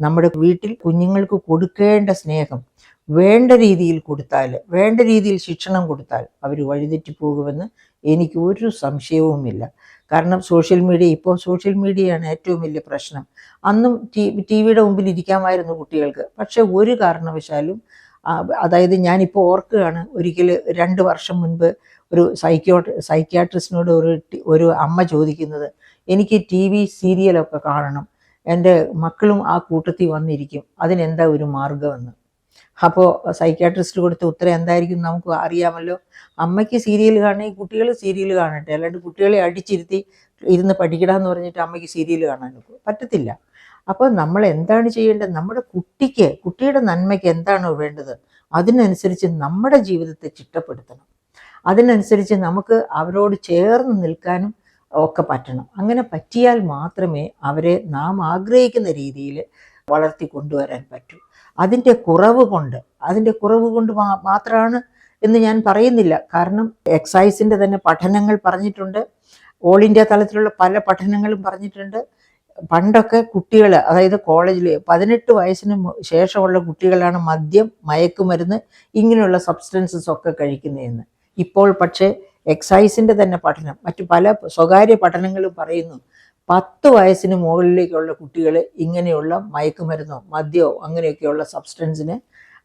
നമ്മുടെ വീട്ടിൽ കുഞ്ഞുങ്ങൾക്ക് കൊടുക്കേണ്ട സ്നേഹം വേണ്ട രീതിയിൽ കൊടുത്താൽ, വേണ്ട രീതിയിൽ ശിക്ഷണം കൊടുത്താൽ അവർ വഴിതെറ്റിപ്പോകുമെന്ന് എനിക്ക് ഒരു സംശയവുമില്ല. കാരണം ഇപ്പോൾ സോഷ്യൽ മീഡിയയാണ് ഏറ്റവും വലിയ പ്രശ്നം. അന്നും ടി വിയുടെ മുമ്പിൽ ഇരിക്കാമായിരുന്നു കുട്ടികൾക്ക്. പക്ഷെ ഒരു കാരണവശാലും അതായത് ഞാനിപ്പോൾ ഓർക്കുകയാണ്, ഒരിക്കൽ 2 വർഷം മുൻപ് ഒരു സൈക്യാട്രിസ്റ്റിനോട് ഒരു അമ്മ ചോദിക്കുന്നത്, എനിക്ക് TV സീരിയലൊക്കെ കാണണം, എൻ്റെ മക്കളും ആ കൂട്ടത്തിൽ വന്നിരിക്കും, അതിനെന്താ ഒരു മാർഗമെന്ന്. അപ്പോൾ സൈക്യാട്രിസ്റ്റ് കൊടുത്ത ഉത്തരം എന്തായിരിക്കും നമുക്ക് അറിയാമല്ലോ. അമ്മയ്ക്ക് സീരിയൽ കാണണമെങ്കിൽ കുട്ടികൾ സീരിയൽ കാണട്ടെ, അല്ലാണ്ട് കുട്ടികളെ അടിച്ചിരുത്തി ഇരുന്ന് പഠിക്കണമെന്ന് പറഞ്ഞിട്ട് അമ്മയ്ക്ക് സീരിയൽ കാണാൻ പറ്റത്തില്ല. അപ്പോൾ നമ്മൾ എന്താണ് ചെയ്യേണ്ടത്? നമ്മുടെ കുട്ടിയുടെ നന്മയ്ക്ക് എന്താണോ വേണ്ടത് അതിനനുസരിച്ച് നമ്മുടെ ജീവിതത്തെ ചിട്ടപ്പെടുത്തണം. അതിനനുസരിച്ച് നമുക്ക് അവരോട് ചേർന്ന് നിൽക്കാനും ഒക്കെ പറ്റണം. അങ്ങനെ പറ്റിയാൽ മാത്രമേ അവരെ നാം ആഗ്രഹിക്കുന്ന രീതിയിൽ വളർത്തി കൊണ്ടുവരാൻ പറ്റൂ. അതിൻ്റെ കുറവ് കൊണ്ട് മാത്രമാണ് എന്ന് ഞാൻ പറയുന്നില്ല. കാരണം എക്സൈസിൻ്റെ തന്നെ പഠനങ്ങൾ പറഞ്ഞിട്ടുണ്ട്, ഓൾ ഇന്ത്യ തലത്തിലുള്ള പല പഠനങ്ങളും പറഞ്ഞിട്ടുണ്ട്. പണ്ടൊക്കെ കുട്ടികൾ, അതായത് കോളേജിൽ 18 വയസ്സിന് ശേഷമുള്ള കുട്ടികളാണ് മദ്യം, മയക്കുമരുന്ന് ഇങ്ങനെയുള്ള സബ്സ്റ്റൻസസ് ഒക്കെ കഴിക്കുന്നതെന്ന്. ഇപ്പോൾ പക്ഷേ എക്സൈസിൻ്റെ തന്നെ പഠനം, മറ്റു പല സ്വകാര്യ പഠനങ്ങളും പറയുന്നു 10 വയസ്സിന് മുകളിലേക്കുള്ള കുട്ടികൾ ഇങ്ങനെയുള്ള മയക്കുമരുന്നോ മദ്യമോ അങ്ങനെയൊക്കെയുള്ള സബ്സ്റ്റൻസിന്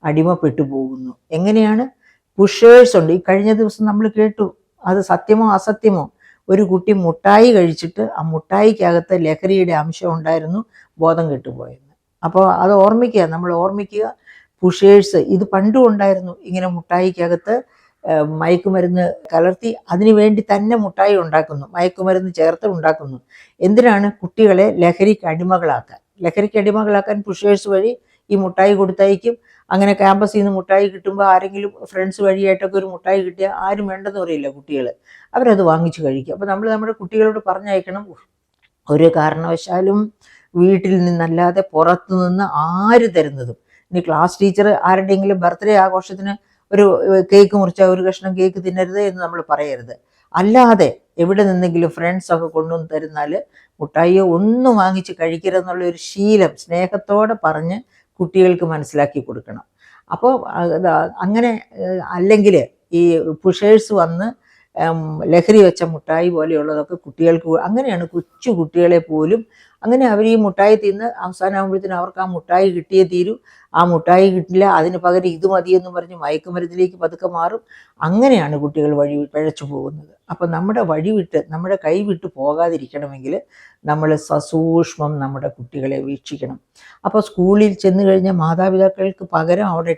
അടിമപ്പെട്ടു പോകുന്നു. എങ്ങനെയാണ്? പുഷേഴ്സ് ഉണ്ട്. ഈ കഴിഞ്ഞ ദിവസം നമ്മൾ കേട്ടു, അത് സത്യമോ അസത്യമോ, ഒരു കുട്ടി മുട്ടായി കഴിച്ചിട്ട് ആ മുട്ടായിക്കകത്ത് ലഹരിയുടെ അംശം ഉണ്ടായിരുന്നു, ബോധം കെട്ടുപോയെന്ന്. അപ്പോൾ അത് നമ്മൾ ഓർമ്മിക്കുക. പുഷേഴ്സ് ഇത് പണ്ടും ഉണ്ടായിരുന്നു. ഇങ്ങനെ മുട്ടായിക്കകത്ത് മയക്കുമരുന്ന് കലർത്തി അതിനു വേണ്ടി തന്നെ മുട്ടായി ഉണ്ടാക്കുന്നു, മയക്കുമരുന്ന് ചേർത്ത് ഉണ്ടാക്കുന്നു. എന്തിനാണ്? കുട്ടികളെ ലഹരിക്ക് അടിമകളാക്കാൻ പുഷേഴ്സ് വഴി ഈ മുട്ടായി കൊടുത്തയക്കും. അങ്ങനെ ക്യാമ്പസിൽ നിന്ന് മുട്ടായി കിട്ടുമ്പോൾ ആരെങ്കിലും ഫ്രണ്ട്സ് വഴിയായിട്ടൊക്കെ ഒരു മുട്ടായി കിട്ടിയാൽ ആരും വേണ്ടെന്ന് പറയില്ല കുട്ടികൾ, അവരത് വാങ്ങിച്ച് കഴിക്കും. അപ്പോൾ നമ്മൾ നമ്മുടെ കുട്ടികളോട് പറഞ്ഞയക്കണം, ഒരു കാരണവശാലും വീട്ടിൽ നിന്നല്ലാതെ പുറത്തു നിന്ന് ആര് തരുന്നതും, ഇനി ക്ലാസ് ടീച്ചർ ആരുടെയെങ്കിലും ബർത്ത്ഡേ ആഘോഷത്തിന് ഒരു കേക്ക് മുറിച്ചാൽ ഒരു കഷ്ണം കേക്ക് തിന്നരുത് എന്ന് നമ്മൾ പറയരുത്. അല്ലാതെ എവിടെ നിന്നെങ്കിലും ഫ്രണ്ട്സൊക്കെ കൊണ്ടുവന്ന് തരുന്നാൽ മുട്ടായിയോ ഒന്നും വാങ്ങിച്ച് കഴിക്കരുതെന്നുള്ള ഒരു ശീലം സ്നേഹത്തോടെ പറഞ്ഞ് കുട്ടികൾക്ക് മനസ്സിലാക്കി കൊടുക്കണം. അപ്പോൾ അങ്ങനെ അല്ലെങ്കിൽ ഈ പുഷേഴ്സ് വന്ന് ലഹരി വെച്ച മുട്ടായി പോലെയുള്ളതൊക്കെ കുട്ടികൾക്ക്, അങ്ങനെയാണ് കൊച്ചു കുട്ടികളെ പോലും അങ്ങനെ അവർ ഈ മുട്ടായി തിന്ന് അവസാനമാകുമ്പോഴത്തേനും അവർക്ക് ആ മുട്ടായി കിട്ടിയേ തീരൂ. ആ മുട്ടായി കിട്ടില്ല, അതിന് പകരം ഇത് മതിയെന്ന് പറഞ്ഞ് മയക്കുമരുന്നിലേക്ക് പതുക്കെ മാറും. അങ്ങനെയാണ് കുട്ടികൾ പിഴച്ചു പോകുന്നത്. അപ്പം നമ്മുടെ കൈ വിട്ട് പോകാതിരിക്കണമെങ്കിൽ നമ്മൾ സസൂക്ഷ്മം നമ്മുടെ കുട്ടികളെ വീക്ഷിക്കണം. അപ്പോൾ സ്കൂളിൽ ചെന്ന് കഴിഞ്ഞ മാതാപിതാക്കൾക്ക് പകരം അവിടെ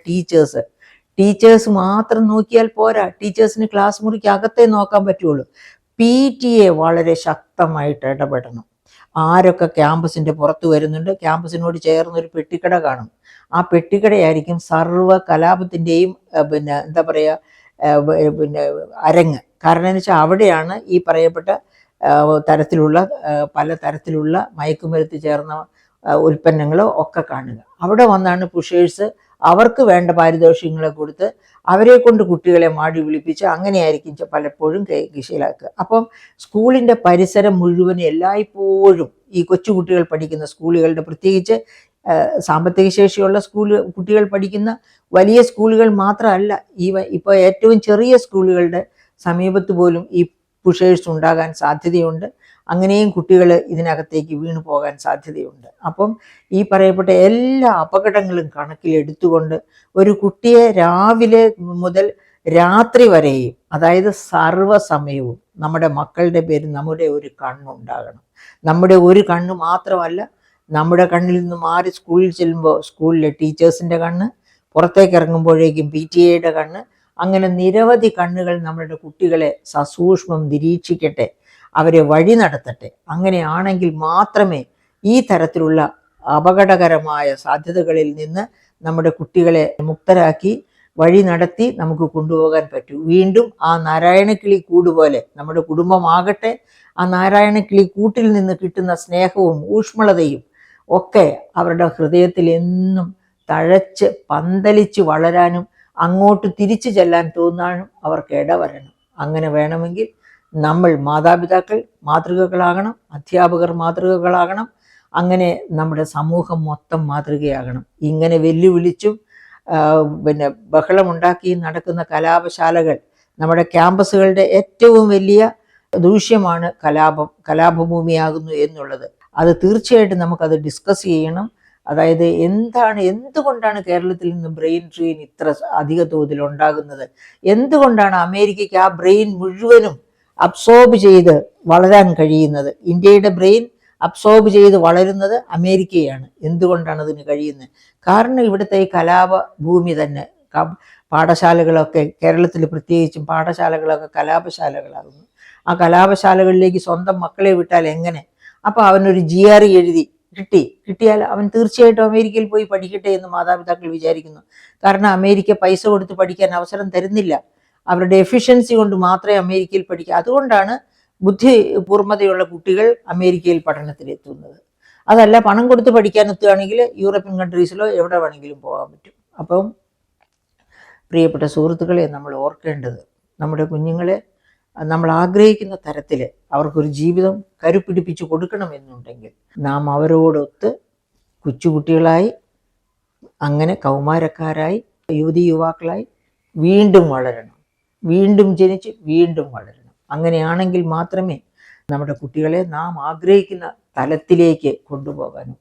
ടീച്ചേഴ്സ് മാത്രം നോക്കിയാൽ പോരാ. ടീച്ചേഴ്സിന് ക്ലാസ് മുറിക്ക് അകത്തേ നോക്കാൻ പറ്റുള്ളൂ. PTA വളരെ ശക്തമായിട്ട് ഇടപെടണം. ആരൊക്കെ ക്യാമ്പസിൻ്റെ പുറത്ത് വരുന്നുണ്ട്, ക്യാമ്പസിനോട് ചേർന്നൊരു പെട്ടിക്കട കാണും. ആ പെട്ടിക്കടയായിരിക്കും സർവ്വ കലാപത്തിൻ്റെയും അരങ്ങ്. കാരണം എന്ന് വെച്ചാൽ അവിടെയാണ് ഈ പറയപ്പെട്ട പല തരത്തിലുള്ള മയക്കുമരുന്ന് ചേർന്ന ഉൽപ്പന്നങ്ങളോ ഒക്കെ കാണുക. അവിടെ വന്നാണ് പുഷേഴ്സ് അവർക്ക് വേണ്ട പാരിതോഷികങ്ങളെ കൊടുത്ത് അവരെ കൊണ്ട് കുട്ടികളെ മാടി വിളിപ്പിച്ച് അങ്ങനെയായിരിക്കും പലപ്പോഴും കിശയിലാക്കുക. അപ്പം സ്കൂളിൻ്റെ പരിസരം മുഴുവൻ എല്ലായ്പ്പോഴും ഈ കൊച്ചുകുട്ടികൾ പഠിക്കുന്ന സ്കൂളുകളുടെ, പ്രത്യേകിച്ച് സാമ്പത്തിക ശേഷിയുള്ള കുട്ടികൾ പഠിക്കുന്ന വലിയ സ്കൂളുകൾ മാത്രമല്ല, ഇപ്പോൾ ഏറ്റവും ചെറിയ സ്കൂളുകളുടെ സമീപത്ത് പോലും ഈ പുഷേഴ്സ് ഉണ്ടാകാൻ സാധ്യതയുണ്ട്. അങ്ങനെയും കുട്ടികൾ ഇതിനകത്തേക്ക് വീണു പോകാൻ സാധ്യതയുണ്ട്. അപ്പം ഈ പറയപ്പെട്ട എല്ലാ അപകടങ്ങളും കണക്കിലെടുത്തുകൊണ്ട് ഒരു കുട്ടിയെ രാവിലെ മുതൽ രാത്രി വരെയും, അതായത് സർവ്വസമയവും നമ്മുടെ മക്കളുടെ പേരിൽ നമ്മുടെ ഒരു കണ്ണുണ്ടാകണം. നമ്മുടെ ഒരു കണ്ണ് മാത്രമല്ല, നമ്മുടെ കണ്ണിൽ നിന്ന് മാറി സ്കൂളിൽ ചെല്ലുമ്പോൾ സ്കൂളിലെ ടീച്ചേഴ്സിൻ്റെ കണ്ണ്, പുറത്തേക്ക് ഇറങ്ങുമ്പോഴേക്കും PTA കണ്ണ്, അങ്ങനെ നിരവധി കണ്ണുകൾ നമ്മുടെ കുട്ടികളെ സസൂക്ഷ്മം നിരീക്ഷിക്കട്ടെ, അവരെ വഴി നടത്തട്ടെ. അങ്ങനെയാണെങ്കിൽ മാത്രമേ ഈ തരത്തിലുള്ള അപകടകരമായ സാധ്യതകളിൽ നിന്ന് നമ്മുടെ കുട്ടികളെ മുക്തരാക്കി വഴി നടത്തി നമുക്ക് കൊണ്ടുപോകാൻ പറ്റൂ. വീണ്ടും ആ നാരായണക്കിളി കൂട് പോലെ നമ്മുടെ കുടുംബമാകട്ടെ, ആ നാരായണക്കിളി കൂട്ടിൽ നിന്ന് കിട്ടുന്ന സ്നേഹവും ഊഷ്മളതയും ഒക്കെ അവരുടെ ഹൃദയത്തിൽ എന്നും തഴച്ച് പന്തലിച്ച് വളരാനും അങ്ങോട്ട് തിരിച്ചു ചെല്ലാൻ തോന്നാനും അവർക്ക് ഇടവരണം. അങ്ങനെ വേണമെങ്കിൽ നമ്മൾ മാതാപിതാക്കൾ മാതൃകകളാകണം, അധ്യാപകർ മാതൃകകളാകണം, അങ്ങനെ നമ്മുടെ സമൂഹം മൊത്തം മാതൃകയാകണം. ഇങ്ങനെ വെല്ലുവിളിച്ചും പിന്നെ ബഹളമുണ്ടാക്കിയും നടക്കുന്ന കലാപശാലകൾ നമ്മുടെ ക്യാമ്പസുകളുടെ ഏറ്റവും വലിയ ദൂഷ്യമാണ്. കലാപഭൂമിയാകുന്നു എന്നുള്ളത് അത് തീർച്ചയായിട്ടും നമുക്കത് ഡിസ്കസ് ചെയ്യണം. അതായത് എന്തുകൊണ്ടാണ് കേരളത്തിൽ നിന്ന് ബ്രെയിൻ ഡ്രെയിൻ ഇത്ര അധിക തോതിൽ ഉണ്ടാകുന്നത്? എന്തുകൊണ്ടാണ് അമേരിക്കയ്ക്ക് ആ ബ്രെയിൻ മുഴുവനും അബ്സോർബ് ചെയ്ത് വളരാൻ കഴിയുന്നത്? ഇന്ത്യയുടെ ബ്രെയിൻ അബ്സോർബ് ചെയ്ത് വളരുന്നത് അമേരിക്കയാണ്. എന്തുകൊണ്ടാണ് അതിന് കഴിയുന്നത്? കാരണം ഇവിടുത്തെ ഈ കലാപഭൂമി തന്നെ. പാഠശാലകളൊക്കെ കേരളത്തിൽ പ്രത്യേകിച്ചും പാഠശാലകളൊക്കെ കലാപശാലകളാകുന്നു. ആ കലാപശാലകളിലേക്ക് സ്വന്തം മക്കളെ വിട്ടാൽ എങ്ങനെ? അപ്പോൾ അവനൊരു GRE എഴുതി കിട്ടിയാൽ അവൻ തീർച്ചയായിട്ടും അമേരിക്കയിൽ പോയി പഠിക്കട്ടെ എന്ന് മാതാപിതാക്കൾ വിചാരിക്കുന്നു. കാരണം അമേരിക്ക പൈസ കൊടുത്ത് പഠിക്കാൻ അവസരം തരുന്നില്ല. അവരുടെ എഫിഷ്യൻസി കൊണ്ട് മാത്രമേ അമേരിക്കയിൽ പഠിക്കുക. അതുകൊണ്ടാണ് ബുദ്ധിപൂർമ്മതയുള്ള കുട്ടികൾ അമേരിക്കയിൽ പഠനത്തിലെത്തുന്നത്. അതല്ല, പണം കൊടുത്ത് പഠിക്കാൻ എത്തുകയാണെങ്കിൽ യൂറോപ്യൻ കൺട്രീസിലോ എവിടെ വേണമെങ്കിലും പോകാൻ പറ്റും. അപ്പം പ്രിയപ്പെട്ട സുഹൃത്തുക്കളെ, നമ്മൾ ഓർക്കേണ്ടത് നമ്മുടെ കുഞ്ഞുങ്ങളെ നമ്മൾ ആഗ്രഹിക്കുന്ന തരത്തിൽ അവർക്കൊരു ജീവിതം കരുപിടിപ്പിച്ച് കൊടുക്കണമെന്നുണ്ടെങ്കിൽ നാം അവരോടൊത്ത് കൊച്ചുകുട്ടികളായി, അങ്ങനെ കൗമാരക്കാരായി, യുവതി യുവാക്കളായി വീണ്ടും വളരണം. വീണ്ടും ജനിച്ച് വീണ്ടും വളരണം. അങ്ങനെയാണെങ്കിൽ മാത്രമേ നമ്മുടെ കുട്ടികളെ നാം ആഗ്രഹിക്കുന്ന തലത്തിലേക്ക് കൊണ്ടുപോകാനും